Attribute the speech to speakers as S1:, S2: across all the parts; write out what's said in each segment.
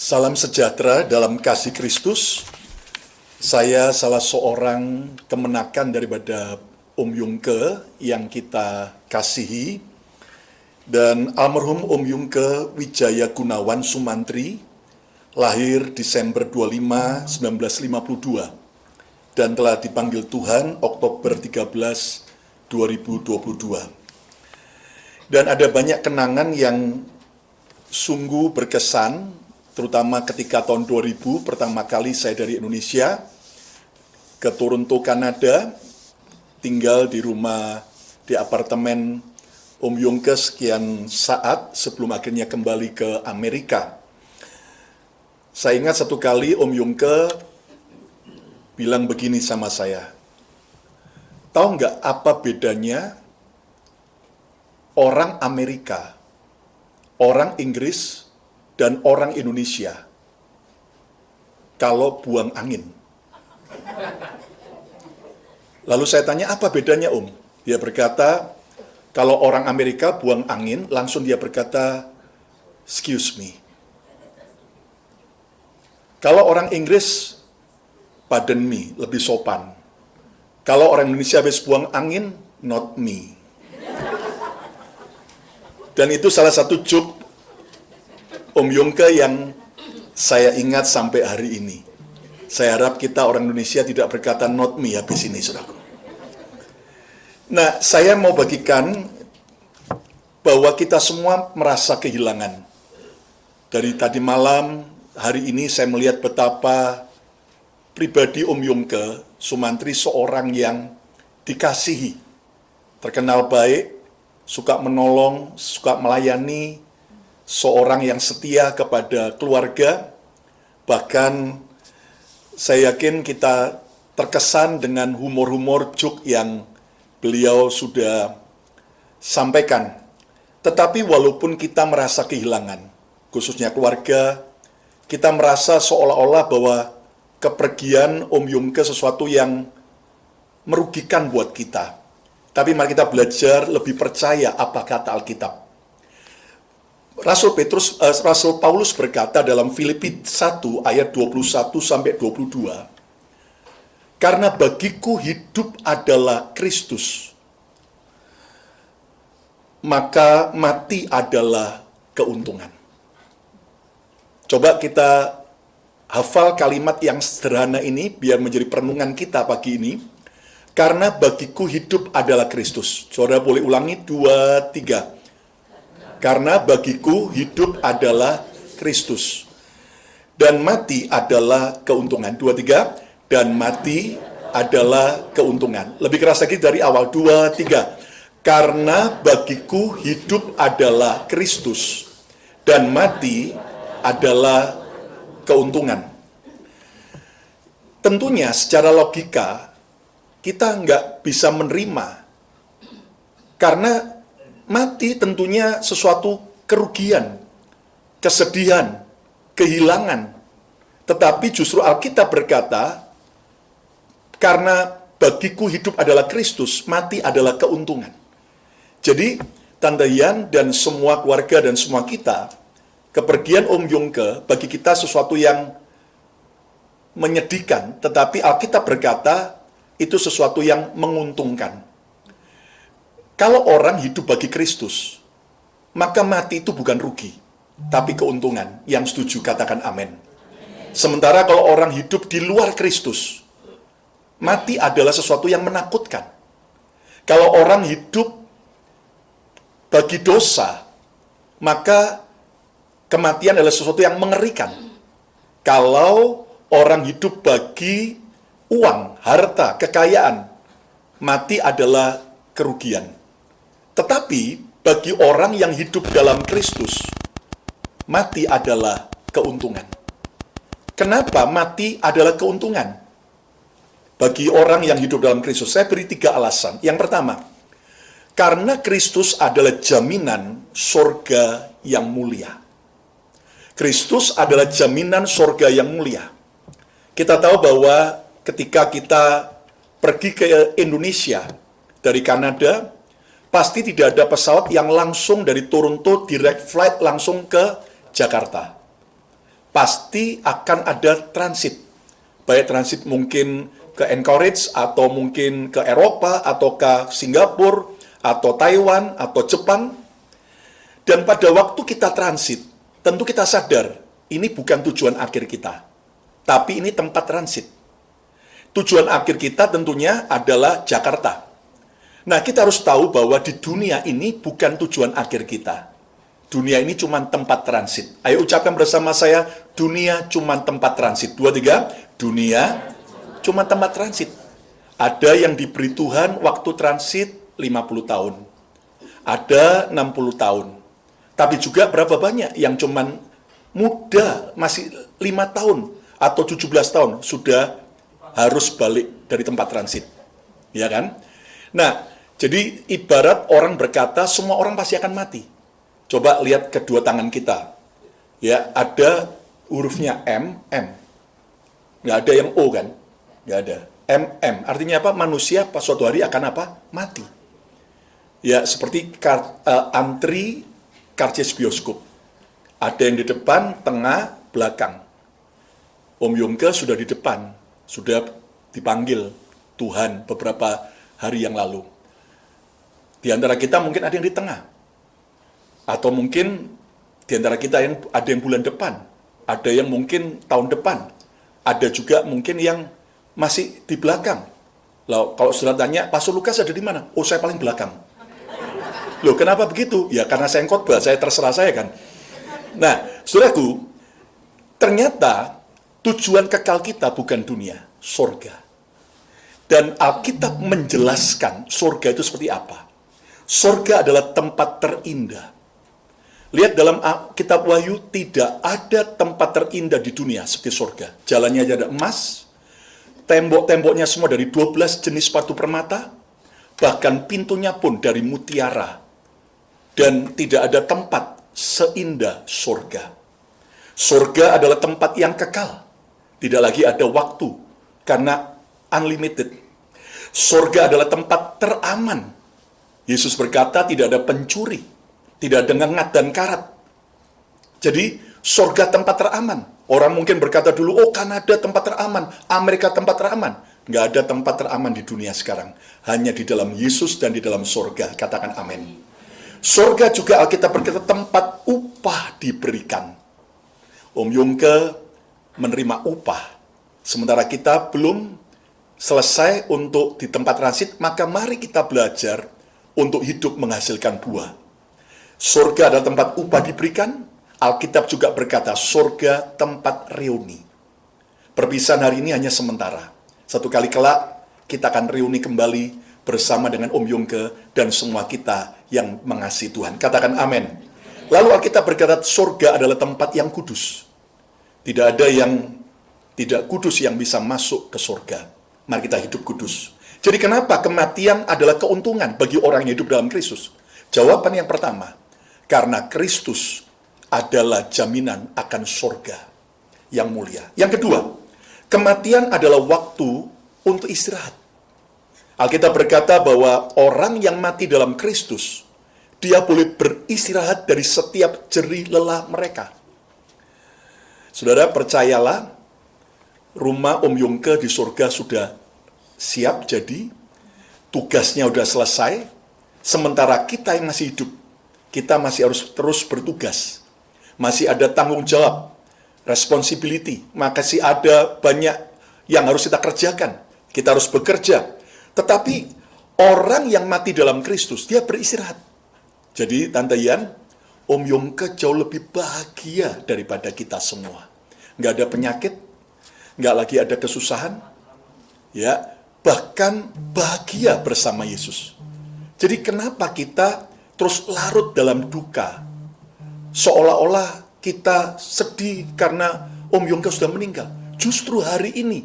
S1: Salam sejahtera dalam kasih Kristus. Saya salah seorang kemenakan daripada Om Yungke yang kita kasihi. Dan almarhum Om Yungke Wijaya Gunawan Sumantri lahir Desember 25, 1952 dan telah dipanggil Tuhan Oktober 13, 2022. Dan ada banyak kenangan yang sungguh berkesan, terutama ketika tahun 2000 pertama kali saya dari Indonesia ke Toronto, Kanada, tinggal di rumah di apartemen Om Yungke sekian saat sebelum akhirnya kembali ke Amerika. Saya ingat satu kali Om Yungke bilang begini sama saya, tahu nggak apa bedanya orang Amerika, orang Inggris, dan orang Indonesia kalau buang angin? Lalu saya tanya, apa bedanya Om? Dia berkata, kalau orang Amerika buang angin, langsung dia berkata, excuse me. Kalau orang Inggris, pardon me, lebih sopan. Kalau orang Indonesia habis buang angin, not me. Dan itu salah satu joke Om Yungke yang saya ingat sampai hari ini. Saya harap kita orang Indonesia tidak berkata not me habis ini, saudaraku. Nah, saya mau bagikan bahwa kita semua merasa kehilangan. Dari tadi malam, hari ini saya melihat betapa pribadi Om Yungke Sumantri seorang yang dikasihi, terkenal baik, suka menolong, suka melayani, seorang yang setia kepada keluarga. Bahkan saya yakin kita terkesan dengan humor-humor joke yang beliau sudah sampaikan. Tetapi walaupun kita merasa kehilangan, khususnya keluarga, kita merasa seolah-olah bahwa kepergian Om Yungke sesuatu yang merugikan buat kita. Tapi mari kita belajar lebih percaya apa kata Alkitab. Rasul Paulus berkata dalam Filipi 1 ayat 21 sampai 22, karena bagiku hidup adalah Kristus, maka mati adalah keuntungan. Coba kita hafal kalimat yang sederhana ini biar menjadi perenungan kita pagi ini. Karena bagiku hidup adalah Kristus. Saudara boleh ulangi 2, 3. Karena bagiku hidup adalah Kristus, dan mati adalah keuntungan. 2, 3. Dan mati adalah keuntungan. Lebih keras lagi dari awal. 2, 3. Karena bagiku hidup adalah Kristus, dan mati adalah keuntungan. Tentunya secara logika kita nggak bisa menerima, karena mati tentunya sesuatu kerugian, kesedihan, kehilangan. Tetapi justru Alkitab berkata, karena bagiku hidup adalah Kristus, mati adalah keuntungan. Jadi, Tante Yan dan semua keluarga dan semua kita, kepergian Om Yungke bagi kita sesuatu yang menyedihkan, tetapi Alkitab berkata, itu sesuatu yang menguntungkan. Kalau orang hidup bagi Kristus, maka mati itu bukan rugi, tapi keuntungan. Yang setuju katakan amin. Sementara kalau orang hidup di luar Kristus, mati adalah sesuatu yang menakutkan. Kalau orang hidup bagi dosa, maka kematian adalah sesuatu yang mengerikan. Kalau orang hidup bagi uang, harta, kekayaan, mati adalah kerugian. Tetapi bagi orang yang hidup dalam Kristus, mati adalah keuntungan. Kenapa mati adalah keuntungan? Bagi orang yang hidup dalam Kristus, saya beri 3 alasan. Yang pertama, karena Kristus adalah jaminan sorga yang mulia. Kristus adalah jaminan sorga yang mulia. Kita tahu bahwa ketika kita pergi ke Indonesia dari Kanada, pasti tidak ada pesawat yang langsung dari Toronto direct flight langsung ke Jakarta. pasti akan ada transit. Baik transit mungkin ke Anchorage, atau mungkin ke Eropa, atau ke Singapura, atau Taiwan, atau Jepang. Dan pada waktu kita transit, tentu kita sadar, ini bukan tujuan akhir kita. Tapi ini tempat transit. Tujuan akhir kita tentunya adalah Jakarta. Nah, kita harus tahu bahwa di dunia ini bukan tujuan akhir kita. Dunia ini cuma tempat transit. Ayo ucapkan bersama saya, dunia cuma tempat transit. 2, 3, dunia cuma tempat transit. Ada yang diberi Tuhan waktu transit 50 tahun. Ada 60 tahun. Tapi juga berapa banyak yang cuma muda, masih 5 tahun atau 17 tahun sudah harus balik dari tempat transit. Ya kan? Nah, jadi ibarat orang berkata semua orang pasti akan mati. Coba lihat kedua tangan kita. Ya, ada hurufnya M, M. Nggak ada yang O kan? Nggak ada. MM. Artinya apa? Manusia pas suatu hari akan apa? Mati. Ya, seperti antri karcis bioskop. Ada yang di depan, tengah, belakang. Om Yongke sudah di depan. Sudah dipanggil Tuhan beberapa hari yang lalu. Di antara kita mungkin ada yang di tengah. Atau mungkin di antara kita ada yang bulan depan. Ada yang mungkin tahun depan. Ada juga mungkin yang masih di belakang. Loh, kalau saudara tanya, Pastor Lukas ada di mana? Oh, saya paling belakang. Loh, kenapa begitu? Ya, karena saya khotbah, saya terserah saya kan. Nah, saudaraku, ternyata tujuan kekal kita bukan dunia, surga. Dan Alkitab menjelaskan surga itu seperti apa. Surga adalah tempat terindah. Lihat dalam kitab Wahyu, tidak ada tempat terindah di dunia seperti surga. Jalannya aja ada emas, tembok-temboknya semua dari 12 jenis batu permata, bahkan pintunya pun dari mutiara. Dan tidak ada tempat seindah surga. Surga adalah tempat yang kekal. Tidak lagi ada waktu, karena unlimited. Surga adalah tempat teraman. Yesus berkata tidak ada pencuri, tidak ada ngengat dan karat. Jadi, surga tempat teraman. Orang mungkin berkata dulu, oh Kanada tempat teraman, Amerika tempat teraman. Nggak ada tempat teraman di dunia sekarang. Hanya di dalam Yesus dan di dalam surga. Katakan amin. Surga juga Alkitab berkata tempat upah diberikan. Om Yongke menerima upah. Sementara kita belum selesai untuk di tempat transit, maka mari kita belajar untuk hidup menghasilkan buah. Surga adalah tempat upah diberikan. Alkitab juga berkata, surga tempat reuni. Perpisahan hari ini hanya sementara. Satu kali kelak, kita akan reuni kembali bersama dengan Om Yongke dan semua kita yang mengasihi Tuhan. Katakan amin. Lalu Alkitab berkata, surga adalah tempat yang kudus. Tidak ada yang tidak kudus yang bisa masuk ke surga. Mari kita hidup kudus. Jadi kenapa kematian adalah keuntungan bagi orang yang hidup dalam Kristus? Jawaban yang pertama, karena Kristus adalah jaminan akan surga yang mulia. Yang kedua, kematian adalah waktu untuk istirahat. Alkitab berkata bahwa orang yang mati dalam Kristus, dia boleh beristirahat dari setiap jerih lelah mereka. Saudara, percayalah, rumah Om Yongke di surga sudah siap jadi, tugasnya sudah selesai, sementara kita yang masih hidup, kita masih harus terus bertugas. Masih ada tanggung jawab, responsibility, masih ada banyak yang harus kita kerjakan. Kita harus bekerja. Tetapi orang yang mati dalam Kristus, dia beristirahat. Jadi, Tante Yan, Om Yongke jauh lebih bahagia daripada kita semua. Nggak ada penyakit, nggak lagi ada kesusahan, ya, bahkan bahagia bersama Yesus. Jadi kenapa kita terus larut dalam duka? Seolah-olah kita sedih karena Om Yongke sudah meninggal. Justru hari ini,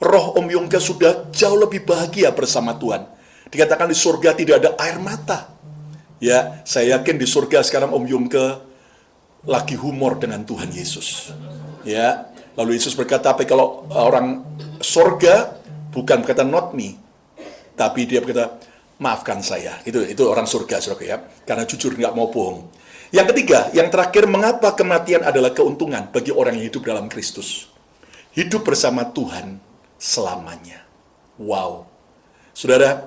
S1: roh Om Yongke sudah jauh lebih bahagia bersama Tuhan. Dikatakan di surga tidak ada air mata. Ya, saya yakin di surga sekarang Om Yongke lagi humor dengan Tuhan Yesus. Ya, lalu Yesus berkata, apa kalau orang surga bukan berkata not me, tapi dia berkata maafkan saya. Itu orang surga, saudara ya. Karena jujur nggak mau bohong. Yang ketiga, yang terakhir, mengapa kematian adalah keuntungan bagi orang yang hidup dalam Kristus? Hidup bersama Tuhan selamanya. Wow. Saudara,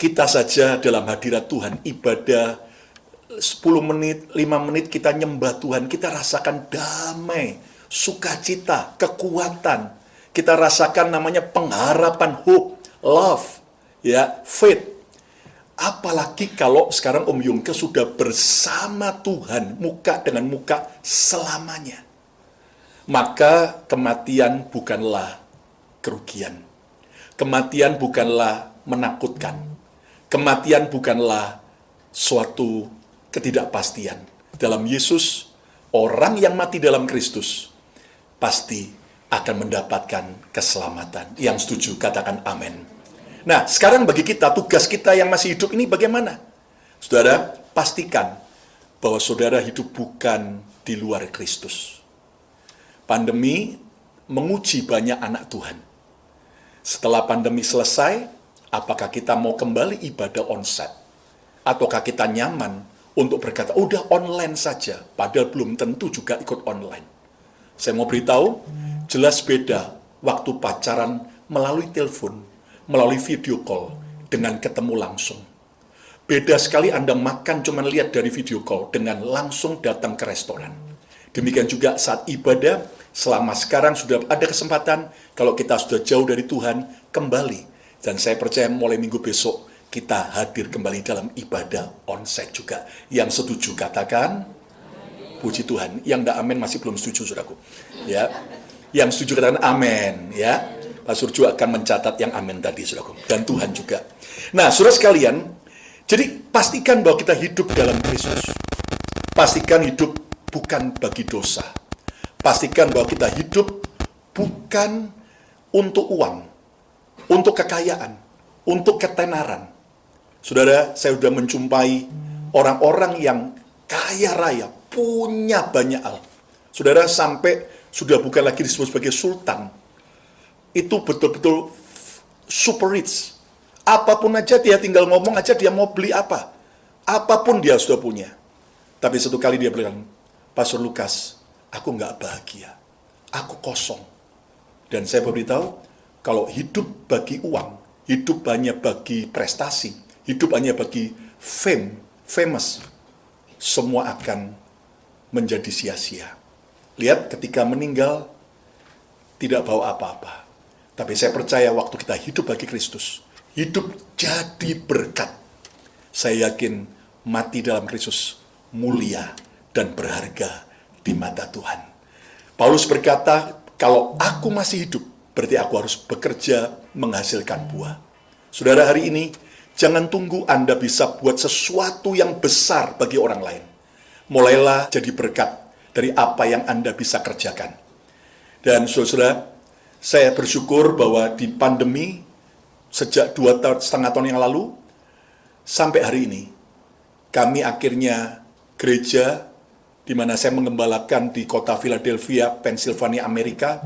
S1: kita saja dalam hadirat Tuhan, ibadah 10 menit, 5 menit kita nyembah Tuhan, kita rasakan damai, sukacita, kekuatan. Kita rasakan namanya pengharapan, hope, love, ya, faith. Apalagi kalau sekarang Om Yungke sudah bersama Tuhan, muka dengan muka selamanya. Maka kematian bukanlah kerugian. Kematian bukanlah menakutkan. Kematian bukanlah suatu ketidakpastian. Dalam Yesus, orang yang mati dalam Kristus pasti akan mendapatkan keselamatan. Yang setuju, katakan amin. Nah, sekarang bagi kita, tugas kita yang masih hidup ini bagaimana? Saudara, pastikan bahwa saudara hidup bukan di luar Kristus. Pandemi menguji banyak anak Tuhan. Setelah pandemi selesai, apakah kita mau kembali ibadah onsite? Ataukah kita nyaman untuk berkata, udah online saja, padahal belum tentu juga ikut online. Saya mau beritahu, jelas beda waktu pacaran melalui telepon, melalui video call, dengan ketemu langsung. Beda sekali Anda makan cuma lihat dari video call, dengan langsung datang ke restoran. Demikian juga saat ibadah, selama sekarang sudah ada kesempatan, kalau kita sudah jauh dari Tuhan, kembali. Dan saya percaya mulai minggu besok, kita hadir kembali dalam ibadah onsite juga. Yang setuju katakan, puji Tuhan. Yang tidak amin masih belum setuju, saudaraku. Ya, yang setuju katakan amin. Ya, Pak Surjo akan mencatat yang amin tadi, saudaraku. Dan Tuhan juga. Nah, saudara sekalian, jadi pastikan bahwa kita hidup dalam Kristus. Pastikan hidup bukan bagi dosa. Pastikan bahwa kita hidup bukan untuk uang, untuk kekayaan, untuk ketenaran. Saudara, saya sudah menjumpai orang-orang yang kaya raya, punya banyak hal. Saudara, sampai sudah bukan lagi disebut sebagai sultan. Itu betul-betul super rich. Apapun aja dia tinggal ngomong aja dia mau beli apa. Apapun dia sudah punya. Tapi satu kali dia bilang, Pastor Lukas, aku nggak bahagia. Aku kosong. Dan saya beritahu, kalau hidup bagi uang, hidup hanya bagi prestasi, hidup hanya bagi famous, semua akan menjadi sia-sia. Lihat ketika meninggal, tidak bawa apa-apa. Tapi saya percaya waktu kita hidup bagi Kristus, hidup jadi berkat. Saya yakin mati dalam Kristus mulia dan berharga di mata Tuhan. Paulus berkata, kalau aku masih hidup, berarti aku harus bekerja menghasilkan buah. Saudara, hari ini, jangan tunggu Anda bisa buat sesuatu yang besar bagi orang lain. Mulailah jadi berkat dari apa yang Anda bisa kerjakan. Dan saudara, saya bersyukur bahwa di pandemi, sejak 2,5 tahun yang lalu, sampai hari ini, kami akhirnya gereja, di mana saya mengembalakan di kota Philadelphia, Pennsylvania, Amerika,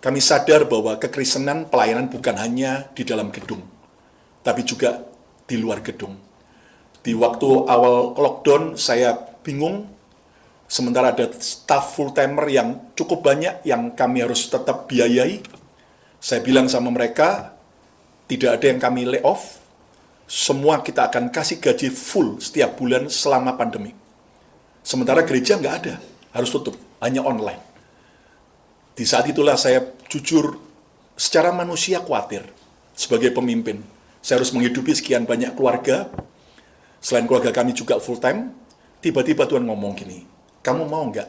S1: kami sadar bahwa kekristenan pelayanan bukan hanya di dalam gedung, tapi juga di luar gedung. Di waktu awal lockdown, saya bingung, sementara ada staf full-timer yang cukup banyak yang kami harus tetap biayai. Saya bilang sama mereka, tidak ada yang kami lay off, semua kita akan kasih gaji full setiap bulan selama pandemi. Sementara gereja nggak ada, harus tutup, hanya online. Di saat itulah saya jujur, secara manusia khawatir, sebagai pemimpin. Saya harus menghidupi sekian banyak keluarga, selain keluarga kami juga full-time, tiba-tiba Tuhan ngomong gini, kamu mau nggak?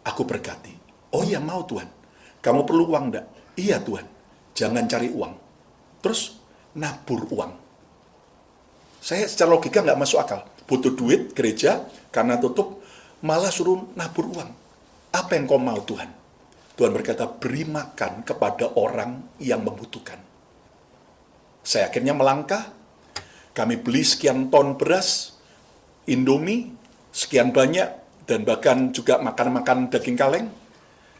S1: Aku berkati. Oh iya mau Tuhan. Kamu perlu uang nggak? Iya Tuhan. Jangan cari uang. Terus nabur uang. Saya secara logika nggak masuk akal. Butuh duit gereja karena tutup, malah suruh nabur uang. Apa yang kau mau Tuhan? Tuhan berkata, beri makan kepada orang yang membutuhkan. Saya akhirnya melangkah. Kami beli sekian ton beras, Indomie, sekian banyak, dan bahkan juga makan-makan daging kaleng.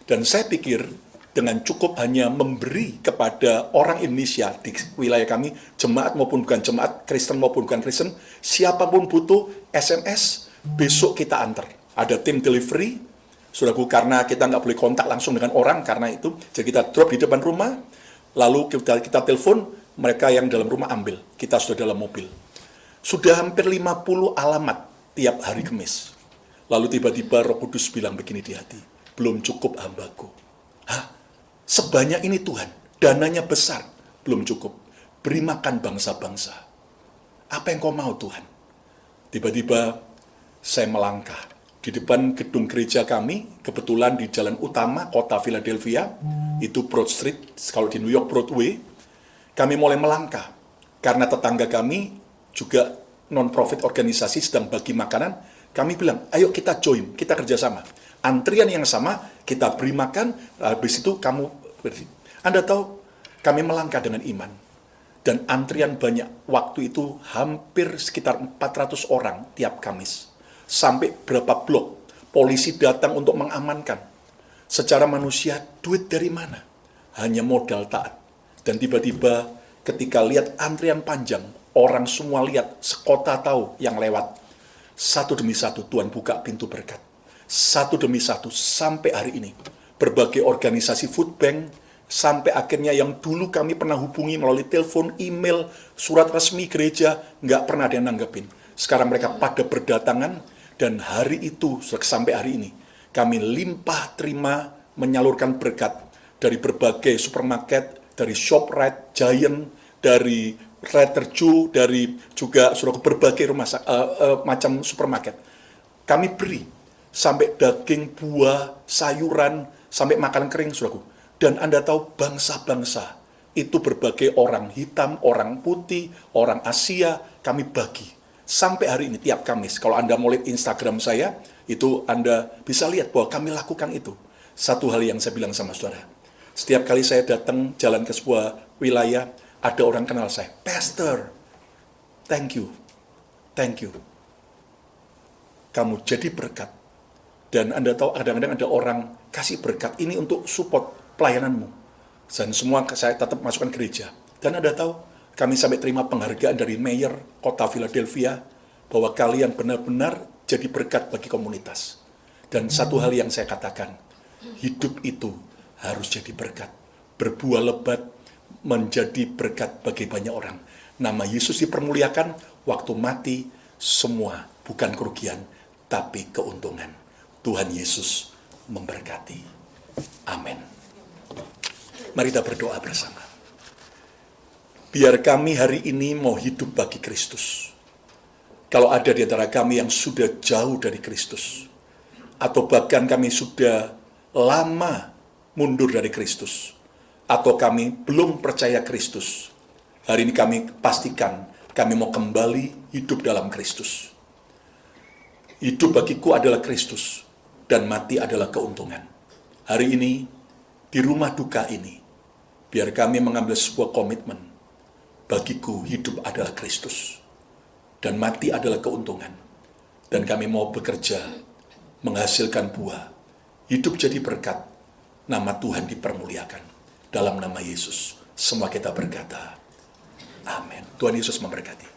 S1: Dan saya pikir dengan cukup hanya memberi kepada orang Indonesia di wilayah kami, jemaat maupun bukan jemaat, Kristen maupun bukan Kristen, siapapun butuh SMS, besok kita antar. Ada tim delivery, saudaraku, karena kita nggak boleh kontak langsung dengan orang, karena itu, jadi kita drop di depan rumah, lalu kita telepon, mereka yang dalam rumah ambil, kita sudah dalam mobil. Sudah hampir 50 alamat tiap hari Kamis. Lalu tiba-tiba Roh Kudus bilang begini di hati, belum cukup hambaku. Hah? Sebanyak ini Tuhan, dananya besar, belum cukup. Beri makan bangsa-bangsa. Apa yang kau mau Tuhan? Tiba-tiba saya melangkah di depan gedung gereja kami, kebetulan di jalan utama kota Philadelphia, itu Broad Street, kalau di New York Broadway, kami mulai melangkah, karena tetangga kami juga non-profit organisasi sedang bagi makanan, kami bilang, ayo kita join, kita kerjasama. Antrian yang sama, kita beri makan, habis itu kamu bersih. Anda tahu, kami melangkah dengan iman. Dan antrian banyak, waktu itu hampir sekitar 400 orang tiap Kamis. Sampai berapa blok, polisi datang untuk mengamankan. Secara manusia, duit dari mana? Hanya modal taat. Dan tiba-tiba ketika lihat antrian panjang, orang semua lihat, sekota tahu yang lewat. Satu demi satu Tuhan buka pintu berkat. Satu demi satu sampai hari ini. Berbagai organisasi food bank, sampai akhirnya yang dulu kami pernah hubungi melalui telepon, email, surat resmi gereja, nggak pernah ada yang nanggepin. Sekarang mereka pada berdatangan, dan hari itu, sampai hari ini, kami limpah terima menyalurkan berkat dari berbagai supermarket, dari ShopRite, Giant, dari Trader Joe, dari juga berbagai macam supermarket. Kami beri sampai daging, buah, sayuran, sampai makanan kering, saudaraku. Dan Anda tahu bangsa-bangsa, itu berbagai orang hitam, orang putih, orang Asia, kami bagi. Sampai hari ini, tiap Kamis, kalau Anda mau lihat Instagram saya, itu Anda bisa lihat bahwa kami lakukan itu. Satu hal yang saya bilang sama saudara, setiap kali saya datang jalan ke sebuah wilayah, ada orang kenal saya, Pastor, thank you, kamu jadi berkat. Dan Anda tahu kadang-kadang ada orang kasih berkat ini untuk support pelayananmu. Dan semua saya tetap masukkan gereja. Dan Anda tahu, kami sampai terima penghargaan dari Mayor Kota Philadelphia bahwa kalian benar-benar jadi berkat bagi komunitas. Dan satu hal yang saya katakan, hidup itu harus jadi berkat. Berbuah lebat menjadi berkat bagi banyak orang. Nama Yesus dipermuliakan, waktu mati semua bukan kerugian, tapi keuntungan. Tuhan Yesus memberkati. Amin. Mari kita berdoa bersama. Biar kami hari ini mau hidup bagi Kristus. Kalau ada di antara kami yang sudah jauh dari Kristus, atau bahkan kami sudah lama mundur dari Kristus, atau kami belum percaya Kristus, hari ini kami pastikan kami mau kembali hidup dalam Kristus. Hidup bagiku adalah Kristus, dan mati adalah keuntungan. Hari ini, di rumah duka ini, biar kami mengambil sebuah komitmen. Bagiku hidup adalah Kristus, dan mati adalah keuntungan. Dan kami mau bekerja, menghasilkan buah, hidup jadi berkat, nama Tuhan dipermuliakan. Dalam nama Yesus, semua kita berkata, amin. Tuhan Yesus memberkati.